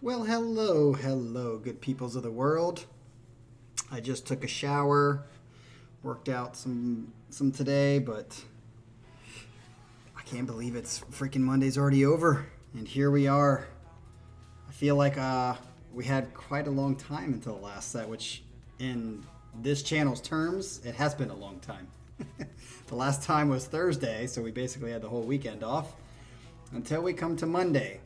Well, hello, good peoples of the world. I just took a shower, worked out some today, but I can't believe it's freaking Monday's already over, and here we are. I feel like we had quite a long time until the last set, which in this channel's terms, it has been a long time. The last time was Thursday, so we basically had the whole weekend off until we come to Monday.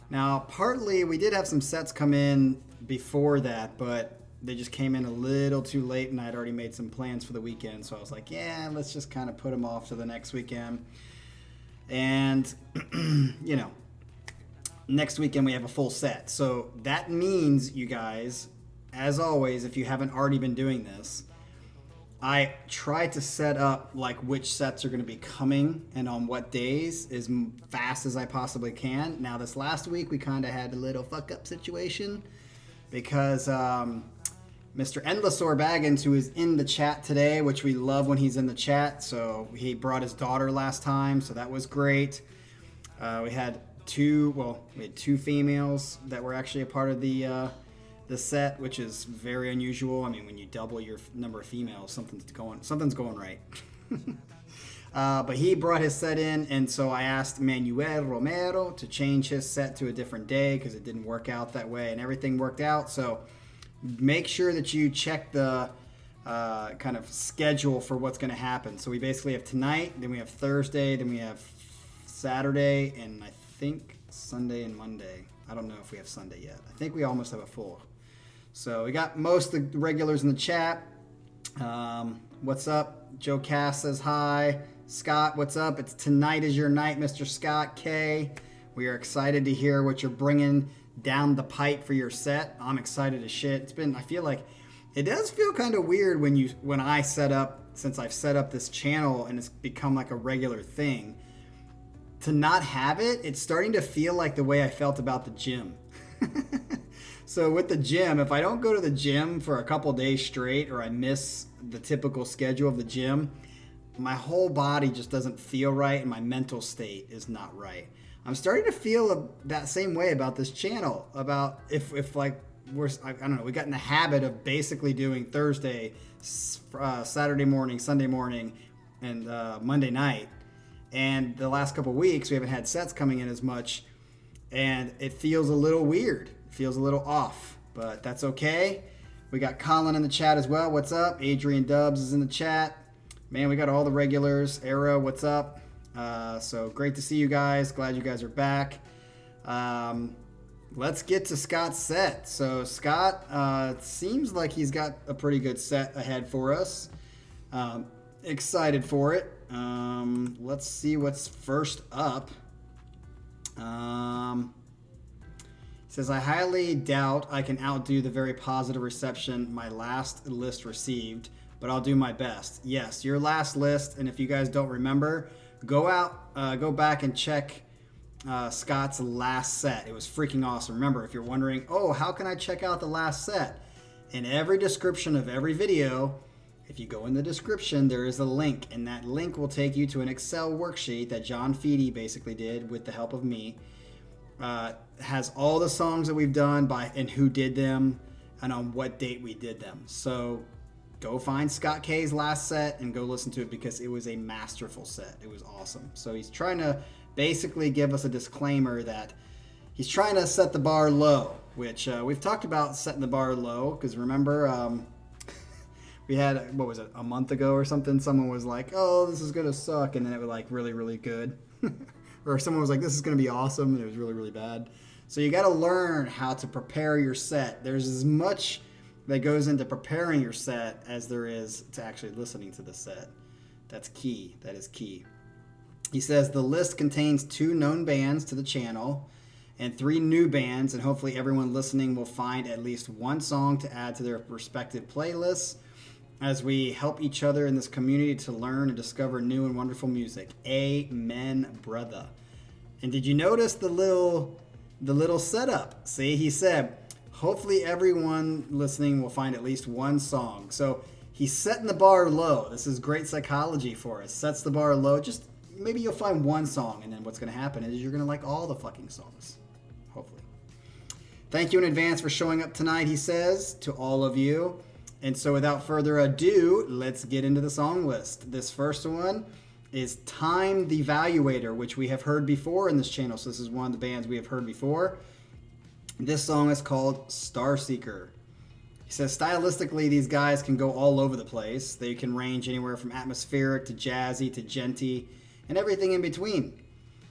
Now, partly we did have some sets come in before that, but they just came in a little too late, and I'd already made some plans for the weekend. So I was like, yeah, let's just kind of put them off to the next weekend. And, next weekend we have a full set. So that means, you guys, as always, if you haven't already been doing this, I try to set up like which sets are going to be coming and on what days as fast as I possibly can. Now this last week we kind of had a little fuck up situation because Mr. Endlessor Baggins, who is in the chat today, which we love when he's in the chat, so he brought his daughter last time, so that was great. We had two females that were actually a part of the set, which is very unusual. I mean, when you double your number of females, something's going right. But he brought his set in, and so I asked Manuel Romero to change his set to a different day because it didn't work out that way, and everything worked out. So make sure that you check the kind of schedule for what's going to happen. So we basically have tonight, then we have Thursday, then we have Saturday, and I think Sunday and Monday. I don't know if we have Sunday yet. I think we almost have a full. So we got most of the regulars in the chat. What's up? Joe Cass says hi. Scott, what's up? It's tonight is your night, Mr. Scott K. We are excited to hear what you're bringing down the pipe for your set. I'm excited as shit. I feel like it does feel kind of weird since I've set up this channel and it's become like a regular thing. To not have it, it's starting to feel like the way I felt about the gym. So with the gym, if I don't go to the gym for a couple days straight or I miss the typical schedule of the gym, my whole body just doesn't feel right and my mental state is not right. I'm starting to feel that same way about this channel, about if like I don't know, we got in the habit of basically doing Thursday, Saturday morning, Sunday morning, and Monday night. And the last couple weeks, we haven't had sets coming in as much, and it feels a little weird. It feels a little off, but that's okay. We got Colin in the chat as well. What's up? Adrian Dubs is in the chat. Man, we got all the regulars. Arrow, what's up? So great to see you guys. Glad you guys are back. Let's get to Scott's set. So Scott, it seems like he's got a pretty good set ahead for us. Excited for it. Let's see what's first up. He says, I highly doubt I can outdo the very positive reception my last list received, but I'll do my best. Yes, your last list, and if you guys don't remember, go back and check Scott's last set. It was freaking awesome. Remember, if you're wondering, oh, how can I check out the last set? In every description of every video, if you go in the description, there is a link, and that link will take you to an Excel worksheet that John Feedy basically did with the help of me. Has all the songs that we've done and who did them and on what date we did them. So go find Scott K's last set and go listen to it because it was a masterful set. It was awesome. So he's trying to basically give us a disclaimer that he's trying to set the bar low, which we've talked about setting the bar low because remember... we had, what was it, a month ago or something, someone was like, oh, this is going to suck, and then it was like really, really good. Or someone was like, this is going to be awesome, and it was really, really bad. So you got to learn how to prepare your set. There's as much that goes into preparing your set as there is to actually listening to the set. That's key. That is key. He says, the list contains 2 known bands to the channel and 3 new bands, and hopefully everyone listening will find at least one song to add to their respective playlists as we help each other in this community to learn and discover new and wonderful music. Amen, brother. And did you notice the little setup? See, he said, hopefully everyone listening will find at least one song. So he's setting the bar low. This is great psychology for us. Sets the bar low. Just maybe you'll find one song, and then what's going to happen is you're going to like all the fucking songs. Hopefully. Thank you in advance for showing up tonight, he says, to all of you. And so without further ado, let's get into the song list. This first one is Time the Valuator, which we have heard before in this channel. So this is one of the bands we have heard before. This song is called Starseeker. He says, stylistically, these guys can go all over the place. They can range anywhere from atmospheric to jazzy to genty and everything in between.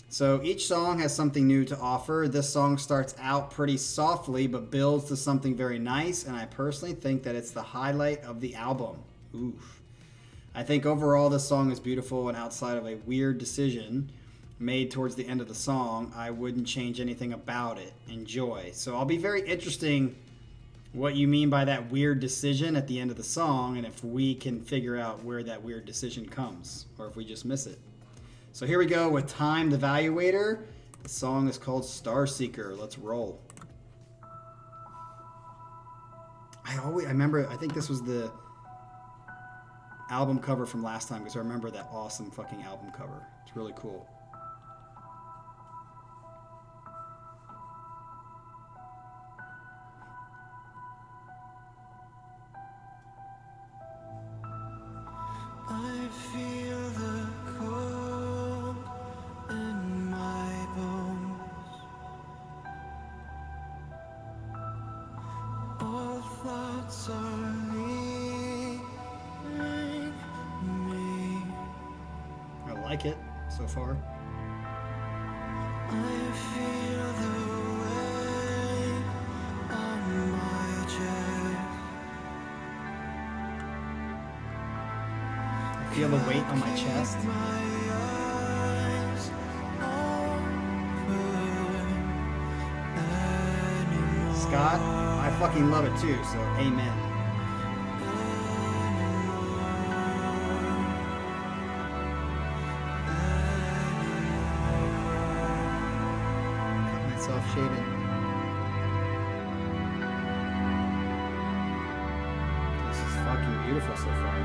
So each song has something new to offer. This song starts out pretty softly but builds to something very nice, and I personally think that it's the highlight of the album. Oof. I think overall this song is beautiful, and outside of a weird decision made towards the end of the song, I wouldn't change anything about it. Enjoy. So I'll be very interesting what you mean by that weird decision at the end of the song, and if we can figure out where that weird decision comes, or if we just miss it. So here we go with Time the Valuator. The song is called Starseeker. Let's roll. I remember, I think this was the album cover from last time, because I remember that awesome fucking album cover. It's really cool. I feel the cold in my bones. All thoughts are leaving me. I like it so far. I feel the weight on my chest. Feel the weight on my chest. Scott, I fucking love it too, so amen. Got myself shaded. This is fucking beautiful so far.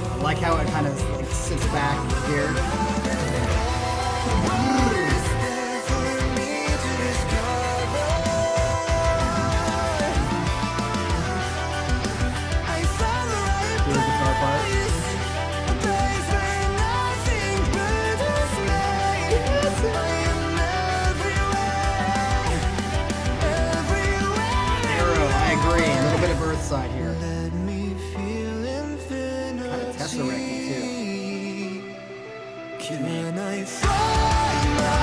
I like how it kind of like sits back here. Here's the guitar part. Arrow, I agree. A little bit of Earthside here. Kind of tesseract too. Can I find my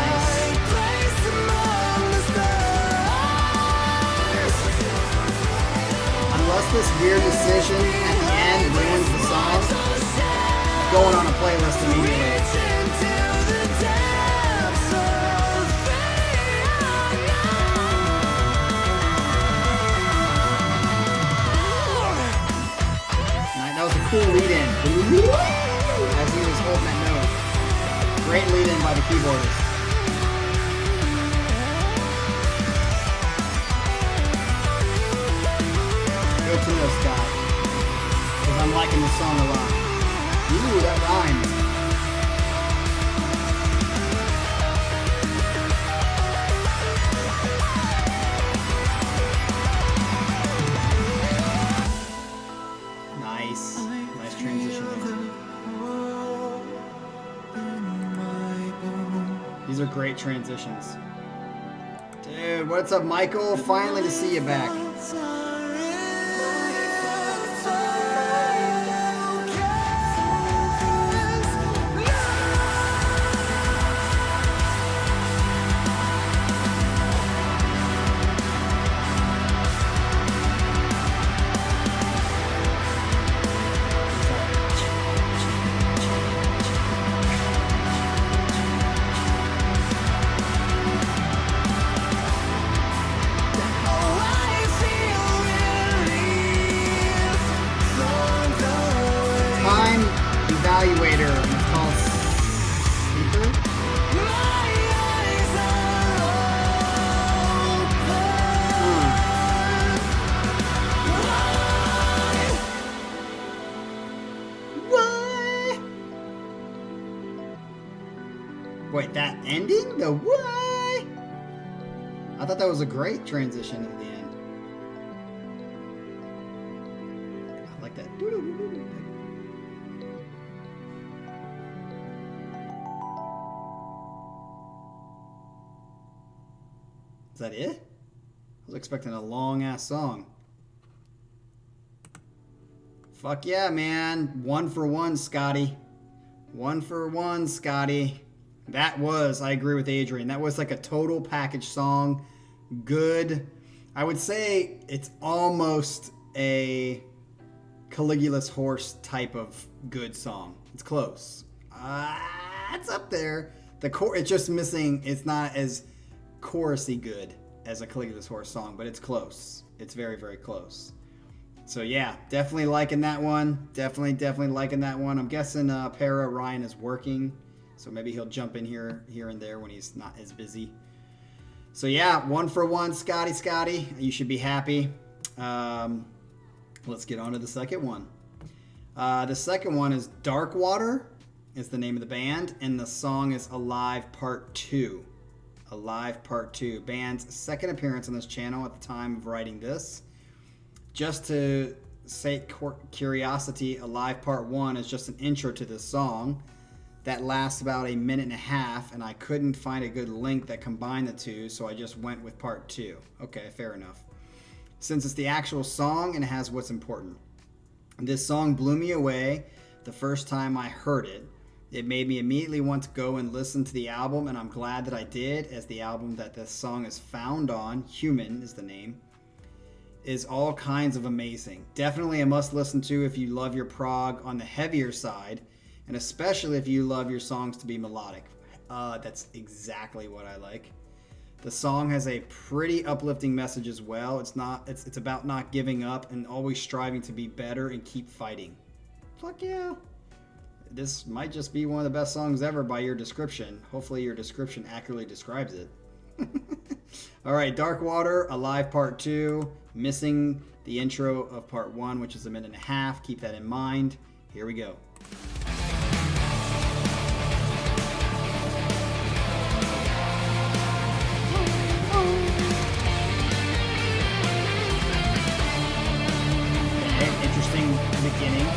this weird decision at the end ruins the song, going on a playlist immediately. That was a cool lead-in. As he was holding that note. Great lead-in by the keyboardist. Go to this guy. Because I'm liking this song a lot. Ooh, that rhymes. Nice transition there. These are great transitions. Dude, what's up, Michael? Finally to see you back. Evaluator, and it's called Sleeper. Why? Wait, that ending? The why? I thought that was a great transition at the end. I like that. Is that it? I was expecting a long ass song. Fuck yeah, man. 1 for 1, Scotty. 1 for 1, Scotty. That was, I agree with Adrian, that was like a total package song. Good. I would say it's almost a Caligula's Horse type of good song. It's close. It's up there. It's just missing, it's not as chorusy good as a Caligula's Horse song, but it's close. It's very, very close. So yeah, definitely liking that one. Definitely liking that one. I'm guessing Para Ryan is working, so maybe he'll jump in here and there when he's not as busy. So yeah, 1 for 1, Scotty. You should be happy. Let's get on to the second one. The second one is Darkwater, is the name of the band, and the song is Alive Part 2. Alive Part 2. Band's second appearance on this channel at the time of writing this. Just to sate curiosity, Alive Part 1 is just an intro to this song that lasts about a minute and a half, and I couldn't find a good link that combined the two, so I just went with Part 2. Okay, fair enough. Since it's the actual song and it has what's important. This song blew me away the first time I heard it. It made me immediately want to go and listen to the album, and I'm glad that I did, as the album that this song is found on, Human is the name, is all kinds of amazing. Definitely a must listen to if you love your prog on the heavier side, and especially if you love your songs to be melodic. That's exactly what I like. The song has a pretty uplifting message as well. It's about not giving up and always striving to be better and keep fighting. Fuck yeah. This might just be one of the best songs ever by your description. Hopefully your description accurately describes it. All right, Darkwater, Alive Part 2. Missing the intro of Part 1, which is a minute and a half. Keep that in mind. Here we go. Okay, interesting beginning.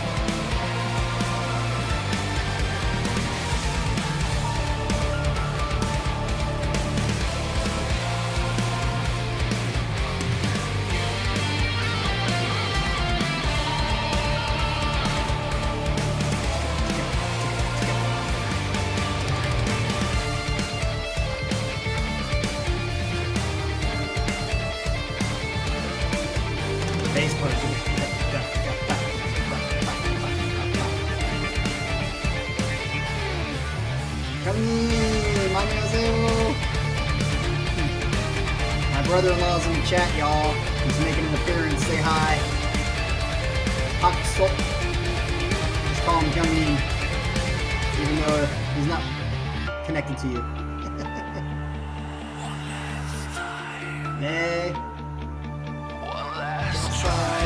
Come 안녕하세요. My brother-in-law's in the chat, y'all. He's making an appearance. Say hi. Haksok. Just call him Gummin, even though he's not connected to you. Hey. One last try.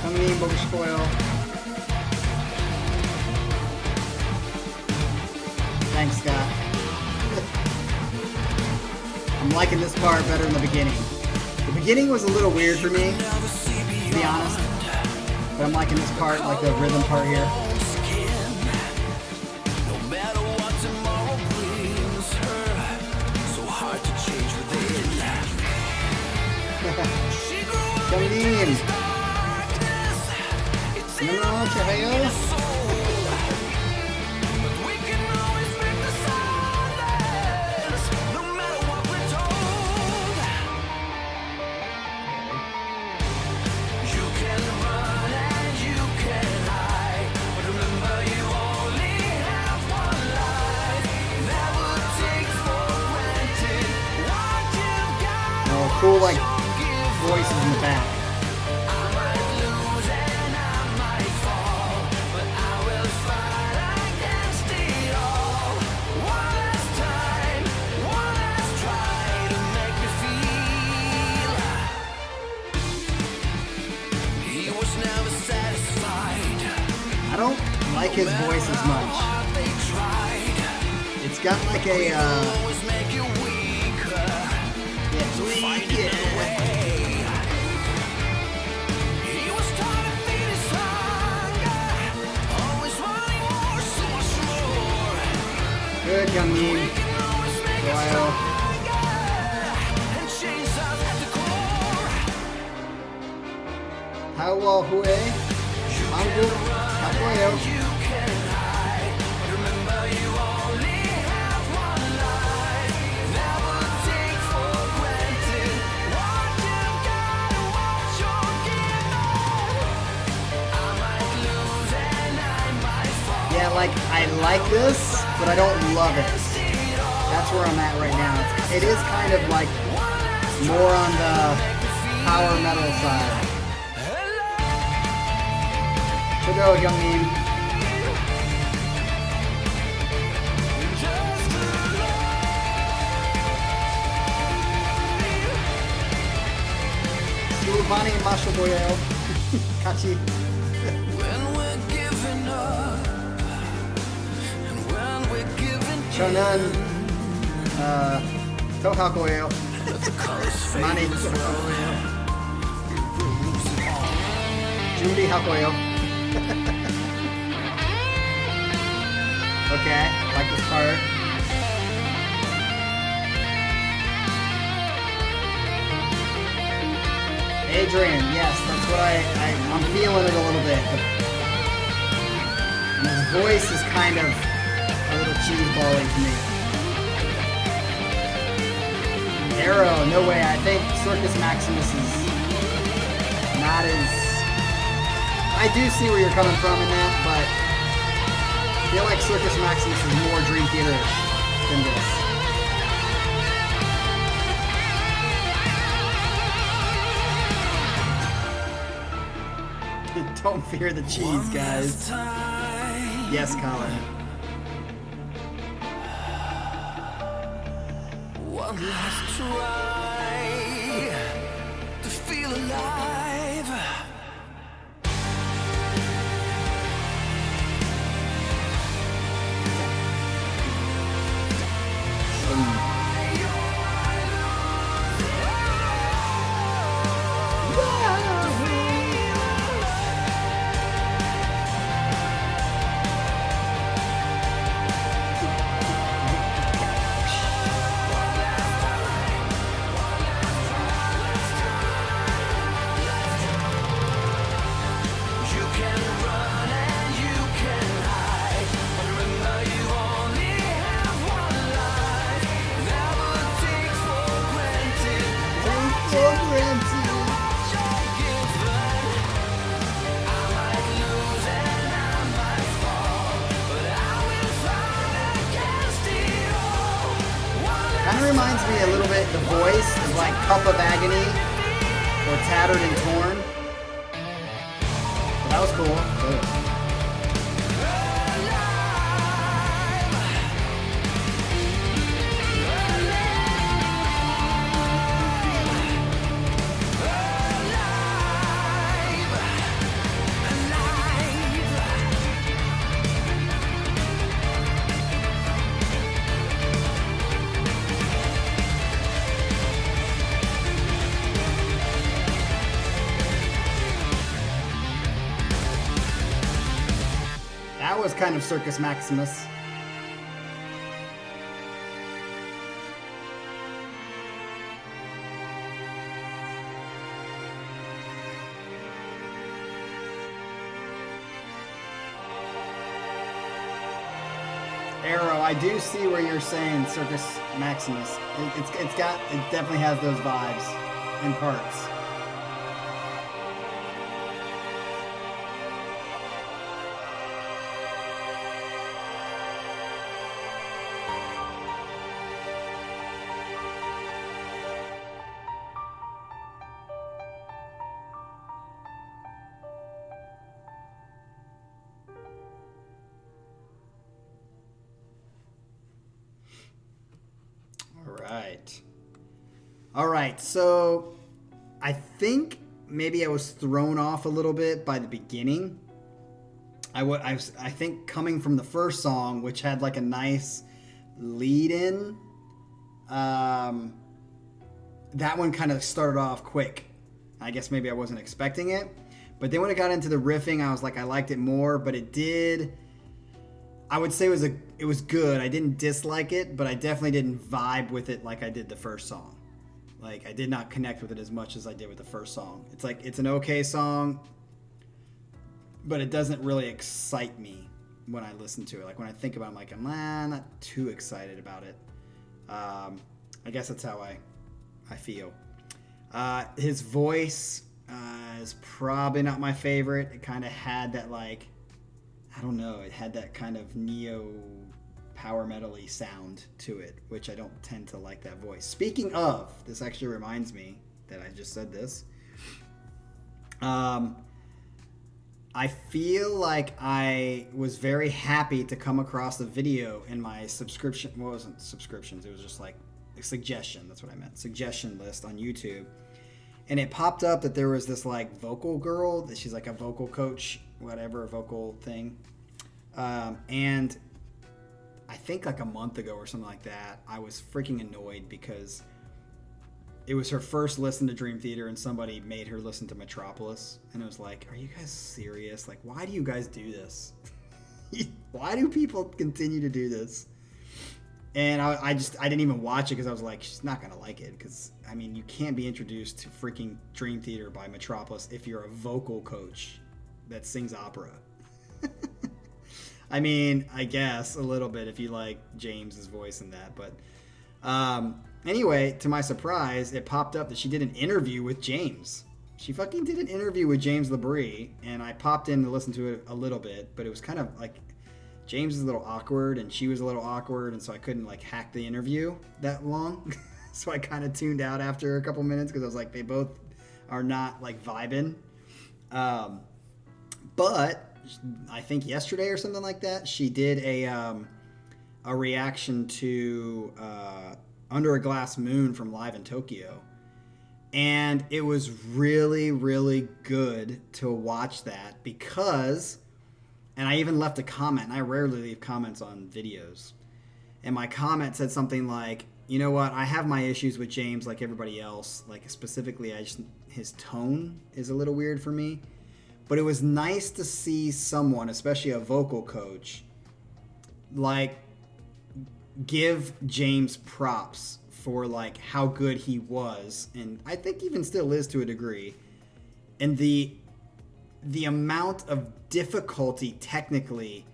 Gummin, Bogushkoil. Thanks, Scott. I'm liking this part better than the beginning. The beginning was a little weird for me, to be honest. But I'm liking this part, like the rhythm part here. No matter what tomorrow brings her, so hard to change within. She grew up Come in. darkness. It's in No, Chahayo. but we can always break the silence, no matter what we're told. You can run and you can hide, but remember you only have one life. Never take for granted what you've got. Oh, cool, like, voices in the back. I might lose and I might fall, but I will fight against it all. One last time, one last try to make me feel. He was never satisfied. I don't like his voice as much. They tried, It's got like a, always make you weaker. yeah. He was trying to feed his hunger, always wanting more, so much more. Good, Gummin. Wow. And change us at the core. Hawa Hue. Angu. Hakoyo. You can hide, but remember you only have one life. Never take for granted what you've got and what you're given. I might lose and I might fall. Yeah, like, I like this, but I don't love it. That's where I'm at right now. It is kind of like more on the power metal side. So go, Gummin. Sulmani Mashoboyo. Kachi. When we're giving up and when we're giving Shonan. Tohakoyo. let the colors fade Mani. as well. Judy Hakoyo. Okay, like this part. Adrian, yes, that's what I'm feeling it a little bit. And his voice is kind of a little cheeseball-y to me. Arrow, no way. I think Circus Maximus is not as... I do see where you're coming from in that, but I feel like Circus Maximus is more Dream Theater-ish than this. Don't fear the cheese, guys. Yes, Colin. One last try to feel alive. reminds me a little bit, the voice is like Cup of Agony or Tattered and Torn. But that was cool. Good. That was kind of Circus Maximus. Arrow, I do see where you're saying Circus Maximus. It definitely has those vibes in parts. All right, so I think maybe I was thrown off a little bit by the beginning. I think coming from the first song, which had like a nice lead in, that one kind of started off quick. I guess maybe I wasn't expecting it. But then when it got into the riffing, I was like, I liked it more, but it did... I would say it was good. I didn't dislike it, but I definitely didn't vibe with it like I did the first song. Like, I did not connect with it as much as I did with the first song. It's like, it's an okay song, but it doesn't really excite me when I listen to it. Like, when I think about it, I'm like, I'm not too excited about it. I guess that's how I feel. His voice is probably not my favorite. It kind of had that, like, I don't know, it had that kind of neo power metal-y sound to it, which I don't tend to like that voice. Speaking of, this actually reminds me that I just said this. I feel like I was very happy to come across a video in my subscription, well, it wasn't subscriptions, it was just like a suggestion, that's what I meant, suggestion list on YouTube. And it popped up that there was this like vocal girl, that she's like a vocal coach, whatever, a vocal thing. And I think like a month ago or something like that, I was freaking annoyed because it was her first listen to Dream Theater and somebody made her listen to Metropolis. And it was like, are you guys serious? Like, why do you guys do this? Why do people continue to do this? And I didn't even watch it because I was like, she's not going to like it. Because, I mean, you can't be introduced to freaking Dream Theater by Metropolis if you're a vocal coach that sings opera. I mean, I guess a little bit if you like James's voice in that. But anyway, to my surprise, it popped up that she did an interview with James. She fucking did an interview with James LaBrie. And I popped in to listen to it a little bit. But it was kind of like... James is a little awkward and she was a little awkward, and so I couldn't like hack the interview that long. So I kind of tuned out after a couple minutes because I was like, they both are not like vibing. But I think yesterday or something like that, she did a reaction to Under a Glass Moon from Live in Tokyo. And it was really, really good to watch that because... And I even left a comment, and I rarely leave comments on videos. And my comment said something like, you know what, I have my issues with James like everybody else. Like, specifically, his tone is a little weird for me. But it was nice to see someone, especially a vocal coach, like, give James props for, like, how good he was. And I think even still is to a degree. And the amount of difficulty technically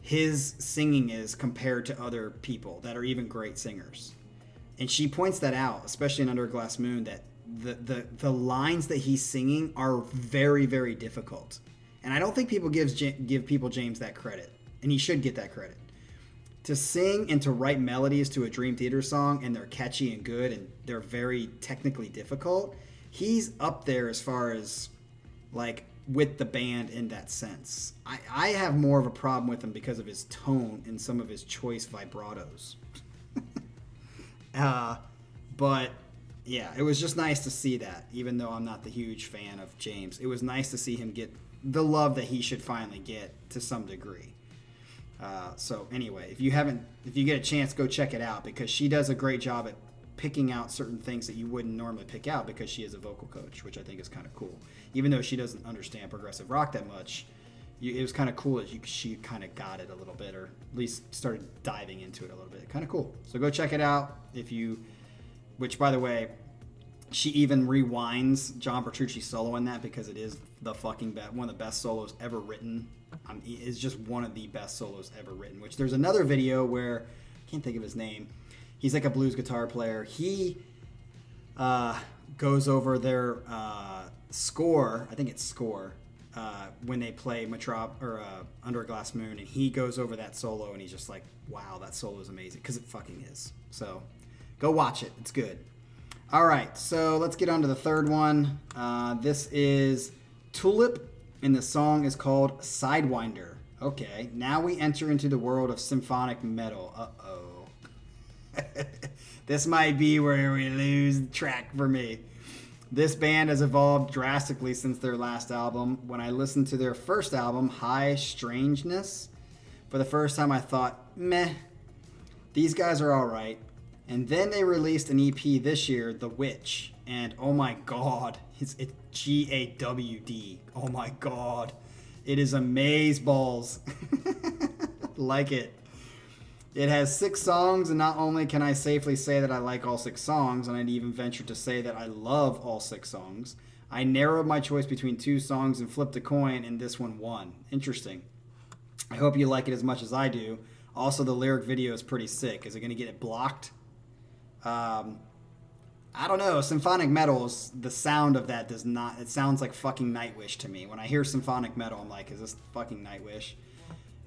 his singing is compared to other people that are even great singers. And she points that out, especially in Under a Glass Moon, that the lines that he's singing are very, very difficult. And I don't think people give people James that credit. And he should get that credit. to sing and to write melodies to a Dream Theater song, and they're catchy and good, and they're very technically difficult. He's up there as far as like with the band in that sense. I have more of a problem with him because of his tone and some of his choice vibratos. But yeah, it was just nice to see that, even though I'm not the huge fan of James. It was nice to see him get the love that he should finally get to some degree. So anyway, if you get a chance, go check it out, because she does a great job at picking out certain things that you wouldn't normally pick out, because she is a vocal coach, which I think is kind of cool. Even though she doesn't understand progressive rock that much, it was kind of cool that she kind of got it a little bit, or at least started diving into it a little bit. Kind of cool. So go check it out which by the way, she even rewinds John Petrucci's solo in that, because it is the fucking one of the best solos ever written. It's just one of the best solos ever written. Which there's another video where I can't think of his name. He's like a blues guitar player. He goes over their score. I think it's score when they play Under a Glass Moon, and he goes over that solo, and he's just like, "Wow, that solo is amazing," because it fucking is. So go watch it. It's good. All right, so let's get on to the third one. This is Tulip, and the song is called Sidewinder. Okay, now we enter into the world of symphonic metal. Uh-oh. This might be where we lose track for me. This band has evolved drastically since their last album. When I listened to their first album, High Strangeness, for the first time I thought, meh, these guys are all right. And then they released an EP this year, The Witch, and oh my god, it's G-A-W-D. Oh my god, it is amazeballs. Like it. It has 6 songs, and not only can I safely say that I like all 6 songs, and I'd even venture to say that I love all 6 songs, I narrowed my choice between 2 songs and flipped a coin, and this one won. Interesting. I hope you like it as much as I do. Also, the lyric video is pretty sick. Is it going to get it blocked? I don't know. Symphonic metal, the sound of that does not... It sounds like fucking Nightwish to me. When I hear symphonic metal, I'm like, is this fucking Nightwish?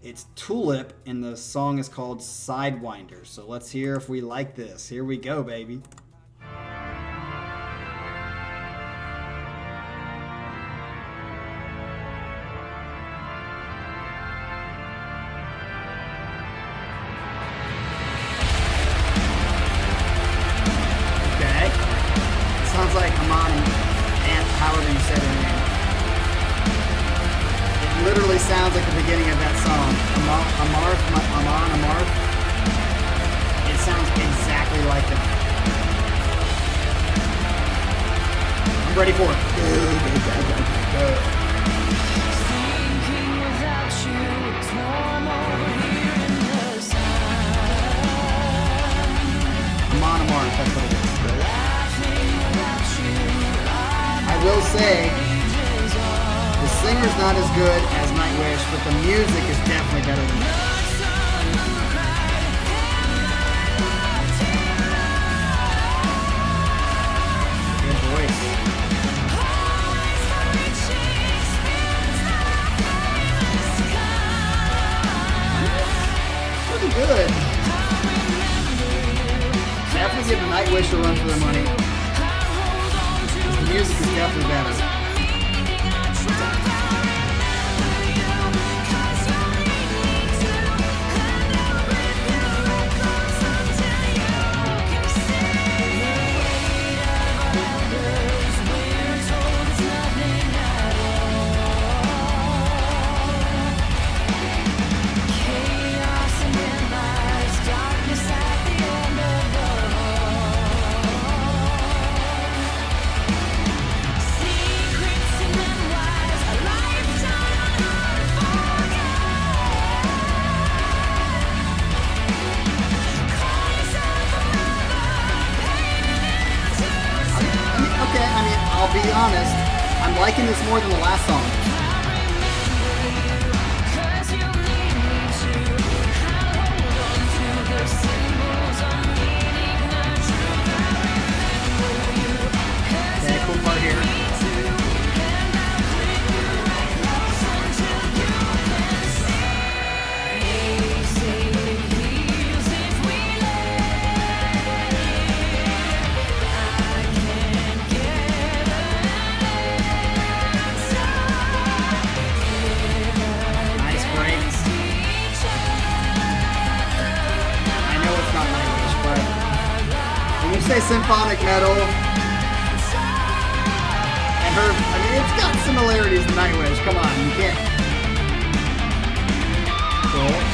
It's Tulip, and the song is called Sidewinder. So let's hear if we like this. Here we go, baby. Sounds like Amon and however you said her name. It literally sounds like the beginning of that song. Amon Amarth. It sounds exactly like that. I'm ready for it. Amon Amarth, that's what it is. I will say, the singer's not as good as Nightwish, but the music is definitely better than that. Good voice. Pretty good. Definitely give Nightwish a run for their money. The music is definitely better. I'll be honest, I'm liking this more than the last song. Okay, cool part here. say symphonic metal. And her, I mean, it's got similarities to Nightwish. Come on, you can't. Cool.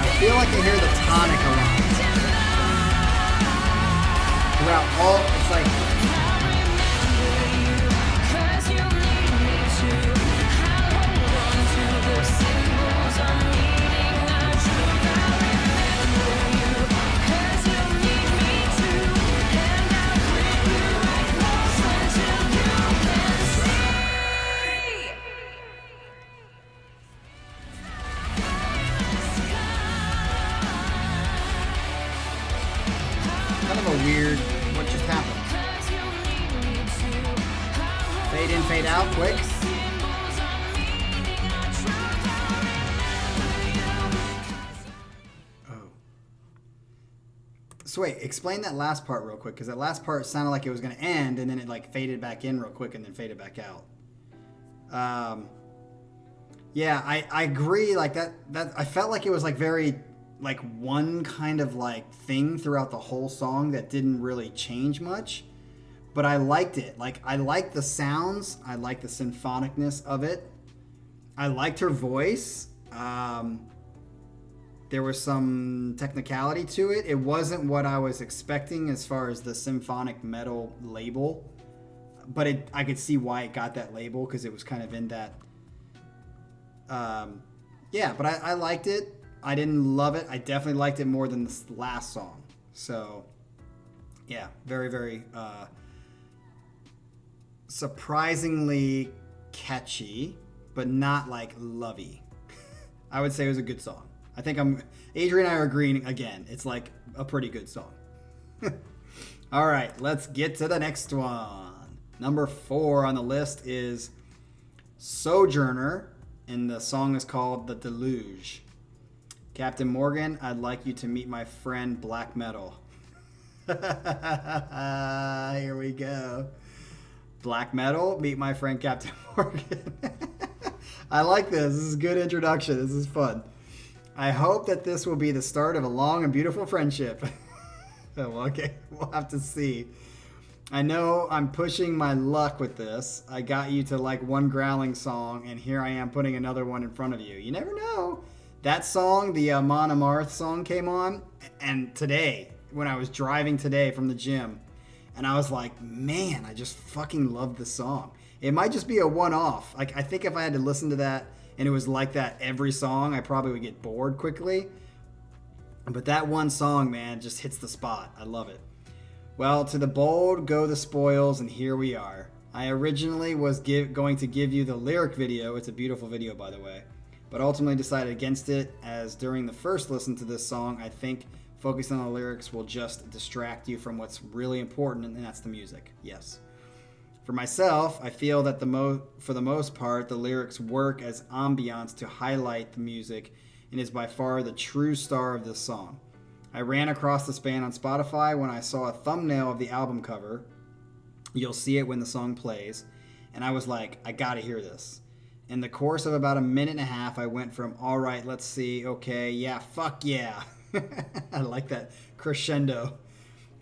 I feel like I hear the tonic a lot. Throughout all, it's like. Kind of a weird, what just happened? Fade in, fade out, quick. Oh. So wait, explain that last part real quick, because that last part sounded like it was going to end, and then it like faded back in real quick and then faded back out. Yeah, I agree. Like that I felt like it was like very like one kind of like thing throughout the whole song that didn't really change much, but I liked it. Like I liked the sounds, I liked the symphonicness of it, I liked her voice. There was some technicality to it. It wasn't what I was expecting as far as the symphonic metal label, but I could see why it got that label, because it was kind of in that yeah, but I liked it. I didn't love it. I definitely liked it more than this last song. So, yeah, very, very surprisingly catchy, but not like lovey. I would say it was a good song. I think Adrian and I are agreeing again. It's like a pretty good song. All right, let's get to the next one. Number 4 on the list is SoJourner, and the song is called The Deluge. Captain Morgan, I'd like you to meet my friend Black Metal. Here we go. Black Metal, meet my friend Captain Morgan. I like this. This is a good introduction. This is fun. I hope that this will be the start of a long and beautiful friendship. Oh, okay, we'll have to see. I know I'm pushing my luck with this. I got you to like one growling song, and here I am putting another one in front of you. You never know. That song, the Mon Amarth song, came on, and today, when I was driving today from the gym, and I was like, man, I just fucking love this song. It might just be a one-off. Like, I think if I had to listen to that and it was like that every song, I probably would get bored quickly. But that one song, man, just hits the spot. I love it. Well, to the bold go the spoils, and here we are. I originally was going to give you the lyric video. It's a beautiful video, by the way. But ultimately decided against it, as during the first listen to this song, I think focusing on the lyrics will just distract you from what's really important, and that's the music. Yes. For myself, I feel that for the most part, the lyrics work as ambiance to highlight the music, and is by far the true star of this song. I ran across this band on Spotify when I saw a thumbnail of the album cover. You'll see it when the song plays. And I was like, I gotta hear this. In the course of about a minute and a half, I went from, all right, let's see, okay, yeah, fuck yeah. I like that crescendo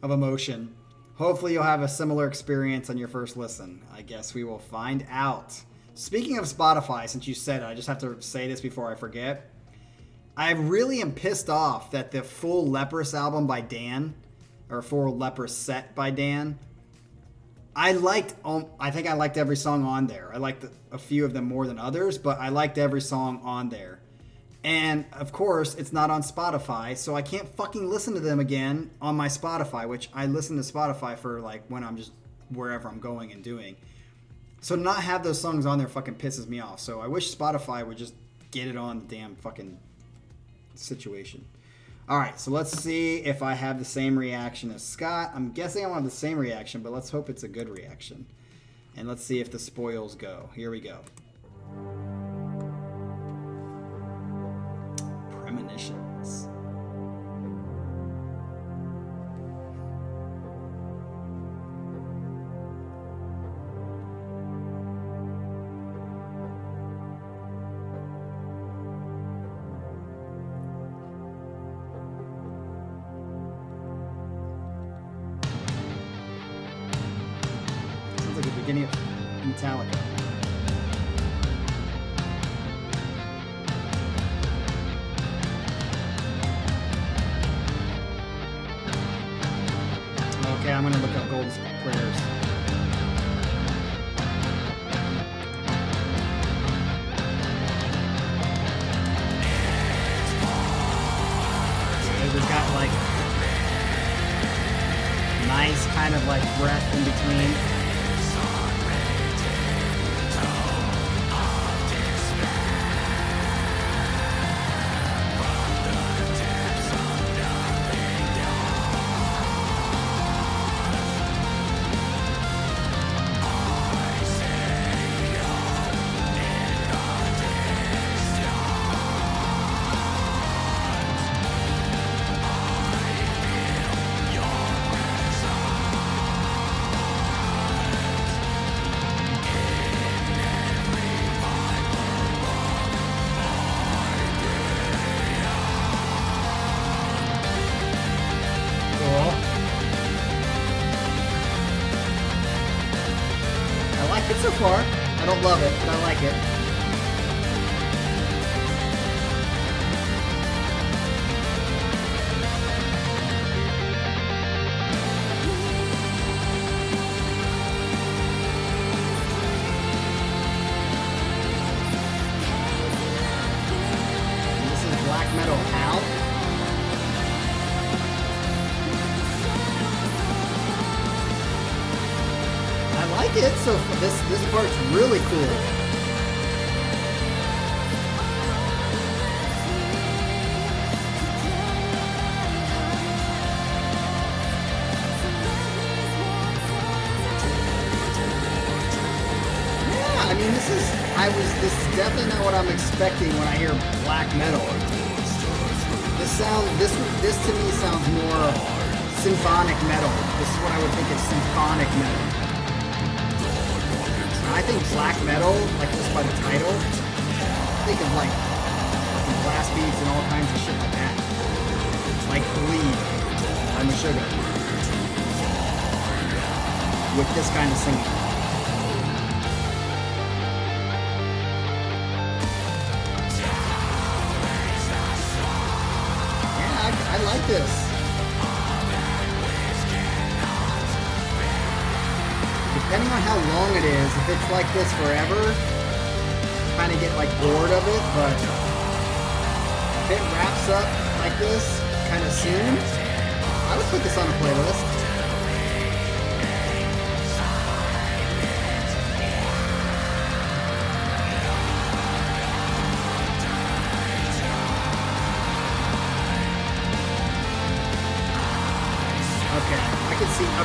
of emotion. Hopefully you'll have a similar experience on your first listen. I guess we will find out. Speaking of Spotify, since you said it, I just have to say this before I forget. I really am pissed off that the full Leprous album by Dan, or full Leprous set by Dan, I think I liked every song on there. I liked a few of them more than others, but I liked every song on there. And of course, it's not on Spotify, so I can't fucking listen to them again on my Spotify, which I listen to Spotify for like when I'm just wherever I'm going and doing. So to not have those songs on there fucking pisses me off. So I wish Spotify would just get it on the damn fucking situation. All right, so let's see if I have the same reaction as Scott. I'm guessing I want the same reaction, but let's hope it's a good reaction. And let's see if the spoils go. Here we go. Premonitions. Sounds like the beginning of Metallica. Okay, I'm gonna look up Golden Prayers. They've got like nice kind of like breath in between. So far, I don't love it, but I like it. And this is black metal Hal. I like it. So this part's really cool. Yeah, I mean this is definitely not what I'm expecting when I hear black metal. This to me sounds more symphonic metal. This is what I would think is symphonic metal. I think black metal, like just by the title, think of like fucking blast beats and all kinds of shit like that. Like Bleed by Meshuggah. With this kind of singing. Yeah, I like this. Depending on how long it is, if it's like this forever, kind of get like bored of it, but if it wraps up like this kind of soon, I would put this on a playlist.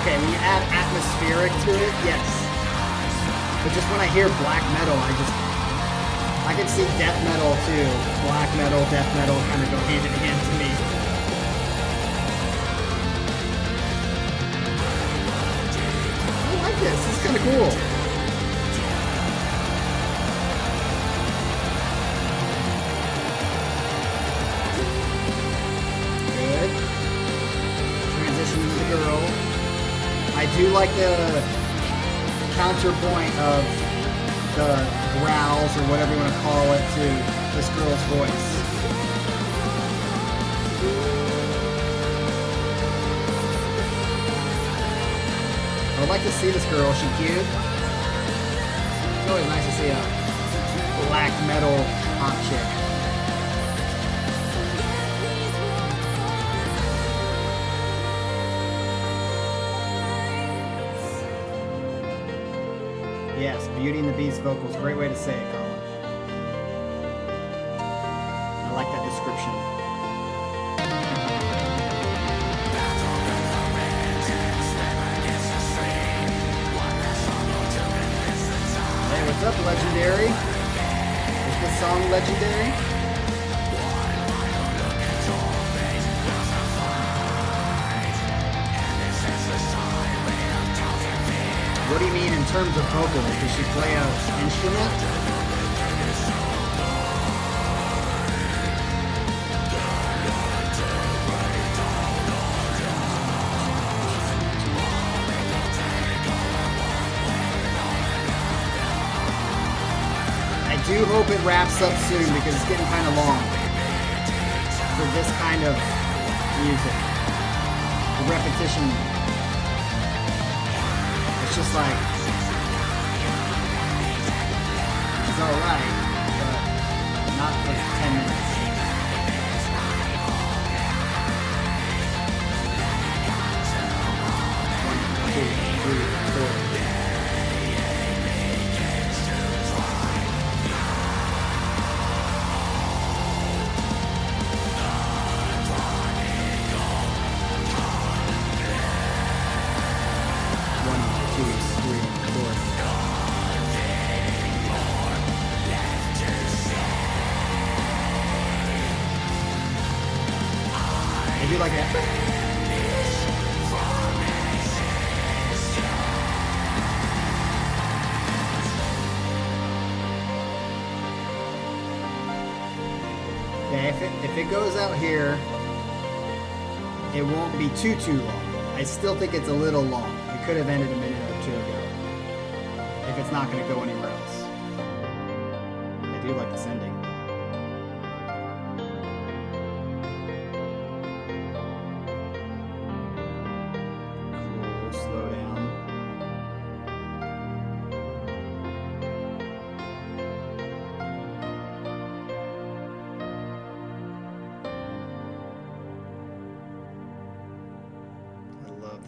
Okay, when you add atmospheric to it, yes. But just when I hear black metal, I can see death metal too. Black metal, death metal kind of go hand in hand to me. I like this. This is kind of cool. Good. Transition to the girl. I do like the counterpoint of the growls or whatever you want to call it to this girl's voice. I would like to see this girl. Is she cute? It's always nice to see a black metal hot chick. Beauty and the Beast vocals. Great way to say it, Colin. I like that description. Hey, what's up, Legendary? Is this song legendary? What do you mean in terms of vocals? Does she play an instrument? I do hope it wraps up soon because it's getting kind of long for this kind of music. The repetition. It's just like, it's alright, but not for 10 minutes. One, two, three, four. Do like that. Okay, if it goes out here, it won't be too long. I still think it's a little long. It could have ended a minute or two ago. If it's not going to go anywhere else. I do like this ending.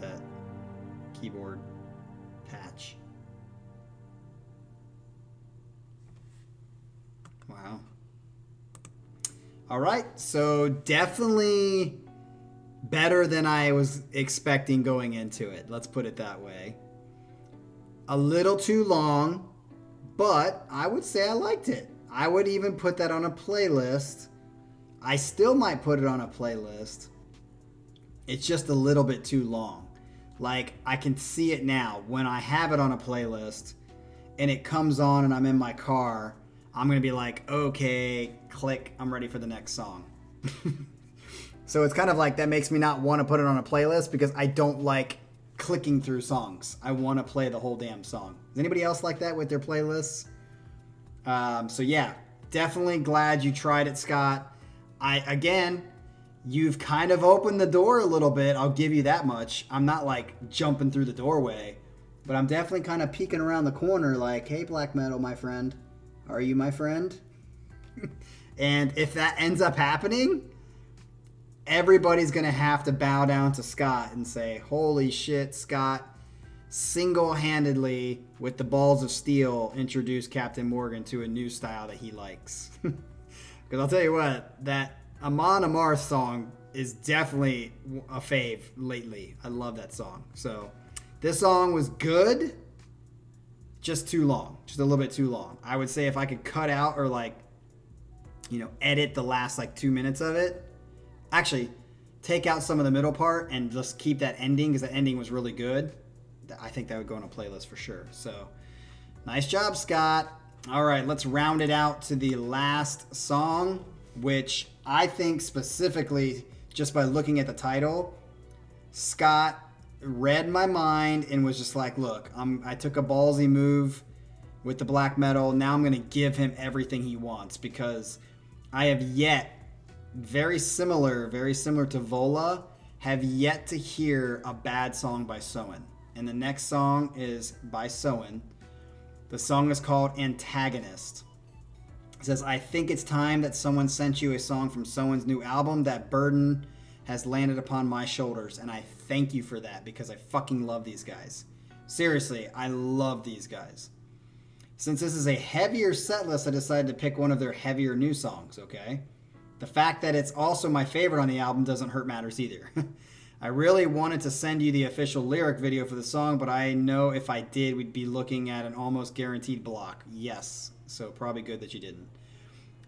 That keyboard patch. Wow. All right, so definitely better than I was expecting going into it. Let's put it that way. A little too long, but I would say I liked it. I would even put that on a playlist. I still might put it on a playlist. It's just a little bit too long. Like, I can see it now. When I have it on a playlist and it comes on and I'm in my car, I'm going to be like, okay, click, I'm ready for the next song. So it's kind of like that makes me not want to put it on a playlist because I don't like clicking through songs. I want to play the whole damn song. Is anybody else like that with their playlists? So yeah, definitely glad you tried it, Scott. You've kind of opened the door a little bit. I'll give you that much. I'm not like jumping through the doorway, but I'm definitely kind of peeking around the corner like, hey, black metal, my friend. Are you my friend? And if that ends up happening, everybody's going to have to bow down to Scott and say, holy shit, Scott single-handedly with the balls of steel introduced Captain Morgan to a new style that he likes. Because I'll tell you what, that Amon Amarth song is definitely a fave lately. I love that song. So this song was good, just too long, just a little bit too long. I would say if I could cut out or edit the last 2 minutes of it, actually take out some of the middle part and just keep that ending because that ending was really good. I think that would go on a playlist for sure. So nice job, Scott. All right, let's round it out to the last song, which I think specifically, just by looking at the title, Scott read my mind and was just like, look, I took a ballsy move with the black metal. Now I'm going to give him everything he wants because I have yet, very similar to Vola, have yet to hear a bad song by Soen. And the next song is by Soen. The song is called Antagonist. It says, I think it's time that someone sent you a song from Soen's new album. That burden has landed upon my shoulders, and I thank you for that because I fucking love these guys. Seriously, I love these guys. Since this is a heavier set list, I decided to pick one of their heavier new songs, okay? The fact that it's also my favorite on the album doesn't hurt matters either. I really wanted to send you the official lyric video for the song, but I know if I did, we'd be looking at an almost guaranteed block. Yes, so probably good that you didn't.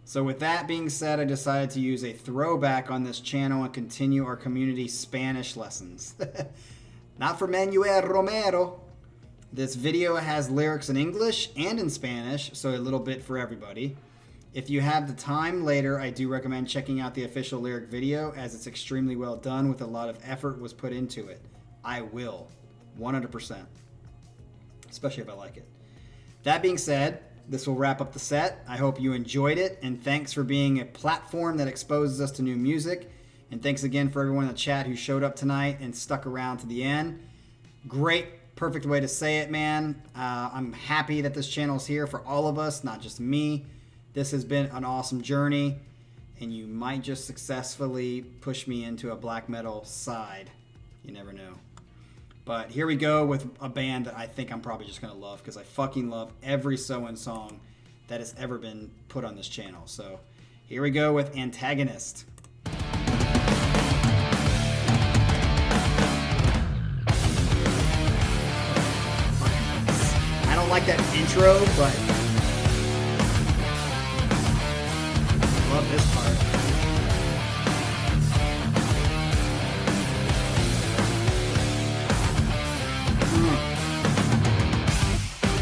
So with that being said, I decided to use a throwback on this channel and continue our community Spanish lessons. Not for Manuel Romero. This video has lyrics in English and in Spanish, so a little bit for everybody. If you have the time later, I do recommend checking out the official lyric video as it's extremely well done with a lot of effort was put into it. I will, 100%, especially if I like it. That being said, this will wrap up the set. I hope you enjoyed it, and thanks for being a platform that exposes us to new music. And thanks again for everyone in the chat who showed up tonight and stuck around to the end. Great, perfect way to say it, man. I'm happy that this channel is here for all of us, not just me. This has been an awesome journey, and you might just successfully push me into a black metal side. You never know. But here we go with a band that I think I'm probably just going to love because I fucking love every Soen song that has ever been put on this channel. So here we go with Antagonist. I don't like that intro, but love this part.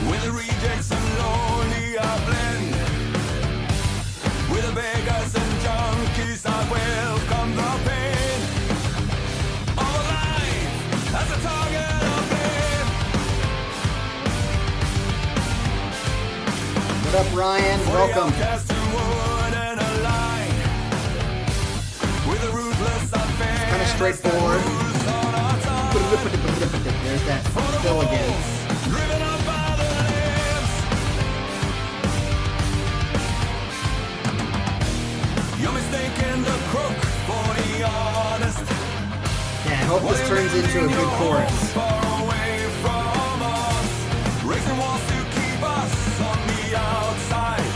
With the rejects and lonely I blend. With the beggars and junkies I welcome the pain of life as a target of blame. What up, Ryan? Welcome. Kind of straightforward. There's that fill again. You're mistaken the crook for the honest. Yeah, I hope this turns into a good chorus. Far away from us, raising walls to keep us on the outside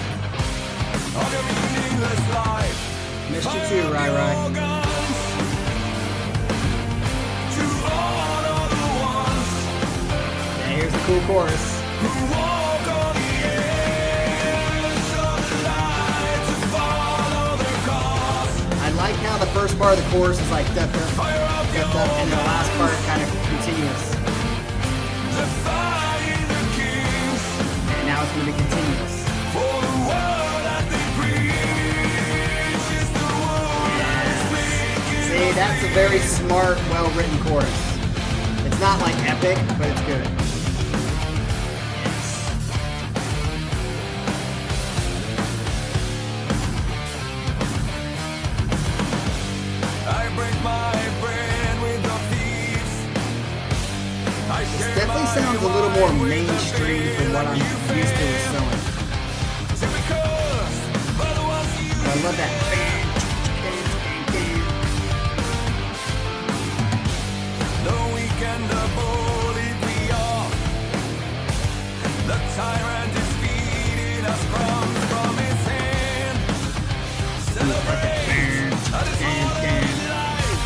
of your meaningless life. Missed you too, Rai Rai. Here's the cool chorus. I like how the first part of the chorus is like da da da da, and the last part kind of continuous. And now it's going to be continuous. Yes. See, that's a very smart, well-written chorus. It's not like epic, but it's good. This definitely sounds a little more mainstream from what I'm used to with Sewin. I love that. The weekend the bully we are. The tyrant is feeding us crumbs from his hand. Celebrate a disorderly life.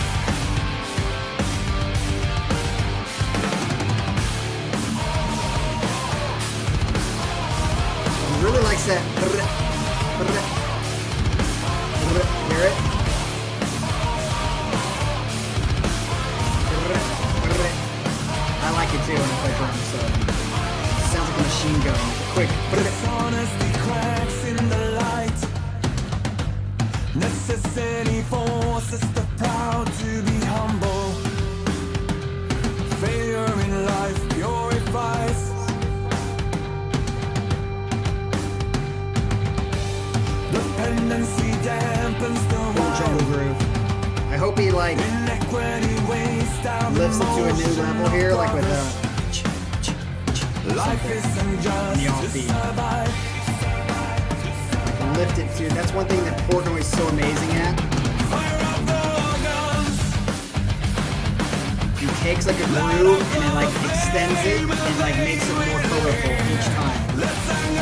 He really likes that. Hear it? I like it too when I play drums, so it sounds like a machine gun. Quick. Dishonesty cracks in the light. Necessity forces the proud to be humble. Failure in life purifies. Dependency dampens the Cool jungle groove. I hope he like inequity weighs down lifts it to a new level here, like with life isn't just the to offbeat. survive. Lift it to. That's one thing that Portnoy is so amazing at. Fire up the guns. He takes like a groove and it like extends it and like makes it more colorful each time. Let's hang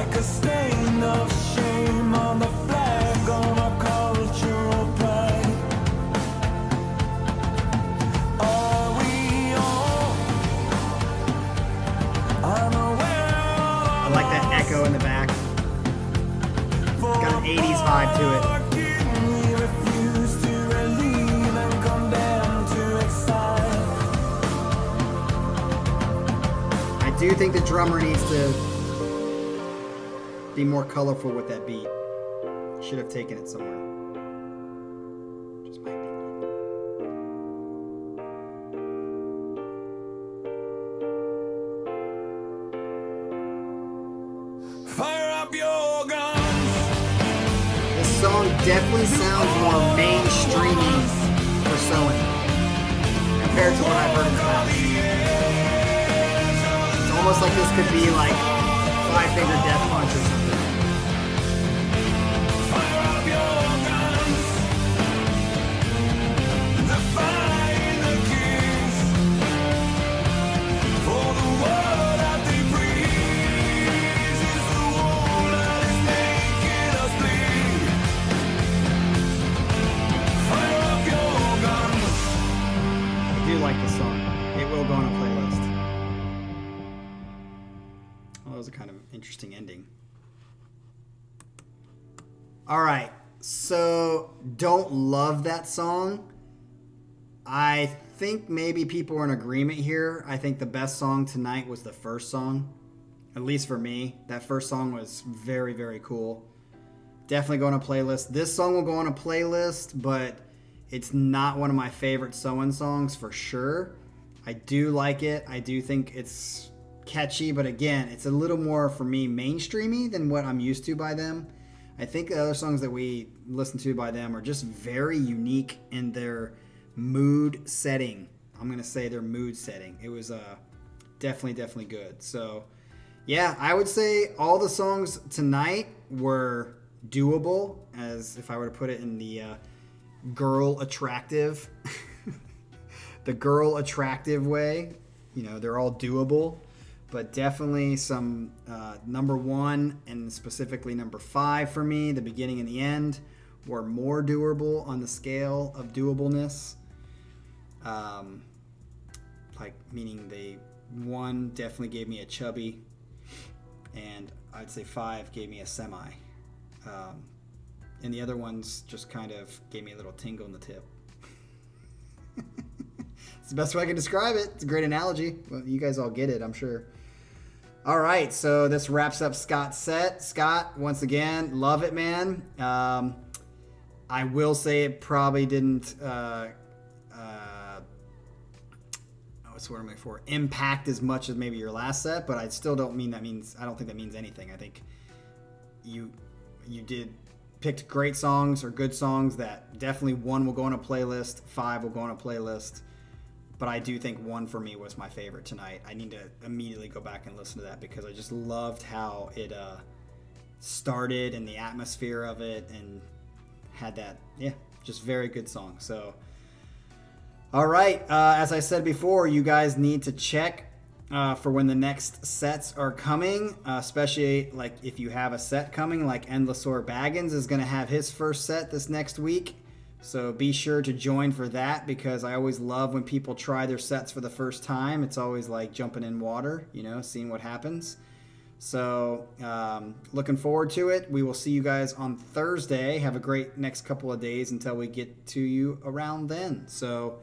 like a stain of shame on the flag on our cultural pride. Are we all unaware I like that echo in the back. It's got an 80s vibe to it. we refuse to relieve and condemn to excite? I do think the drummer needs to be more colorful with that beat. Should have taken it somewhere. Just my opinion. Fire up your guns. This song definitely sounds more mainstreamy for Soen compared to what I've heard in the past. It's almost like this could be like Five Finger Death Punch or something. Fire up your guns. Define the kings. For the word that they breathe is the wound that is making us bleed. Fire up your guns. I do like this song. It will go on a playlist. Well, that was a kind of interesting ending. All right, so don't love that song. I think maybe people are in agreement here. I think the best song tonight was the first song, at least for me. That first song was very, very cool. Definitely go on a playlist. This song will go on a playlist, but it's not one of my favorite Soen songs for sure. I do like it. I do think it's catchy, but again, it's a little more for me mainstreamy than what I'm used to by them. I think the other songs that we listen to by them are just very unique in their mood setting. I'm gonna say their mood setting. It was definitely good. So yeah, I would say all the songs tonight were doable, as if I were to put it in the girl attractive the girl attractive way. You know, they're all doable, but definitely some number one and specifically number 5 for me, the beginning and the end, were more doable on the scale of doableness. Like, meaning they, 1 definitely gave me a chubby, and I'd say 5 gave me a semi. And the other ones just kind of gave me a little tingle in the tip. It's the best way I can describe it. It's a great analogy. Well, you guys all get it, I'm sure. All right, so this wraps up Scott's set. Scott, once again, love it, man. I will say it probably didn't what's the word I'm looking for? Impact as much as maybe your last set, but I still don't mean that means, I don't think that means anything. I think you picked great songs or good songs that definitely 1 will go on a playlist, 5 will go on a playlist. But I do think 1 for me was my favorite tonight. I need to immediately go back and listen to that because I just loved how it started and the atmosphere of it and had that, just very good song. So, all right. As I said before, you guys need to check for when the next sets are coming, especially like if you have a set coming, like Endlessor Baggins is going to have his first set this next week. So be sure to join for that because I always love when people try their sets for the first time. It's always like jumping in water, seeing what happens. So looking forward to it. We will see you guys on Thursday. Have a great next couple of days until we get to you around then. So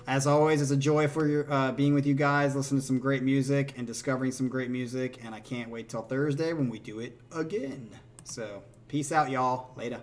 as always, it's a joy for your being with you guys, listening to some great music and discovering some great music. And I can't wait till Thursday when we do it again. So peace out, y'all. Later.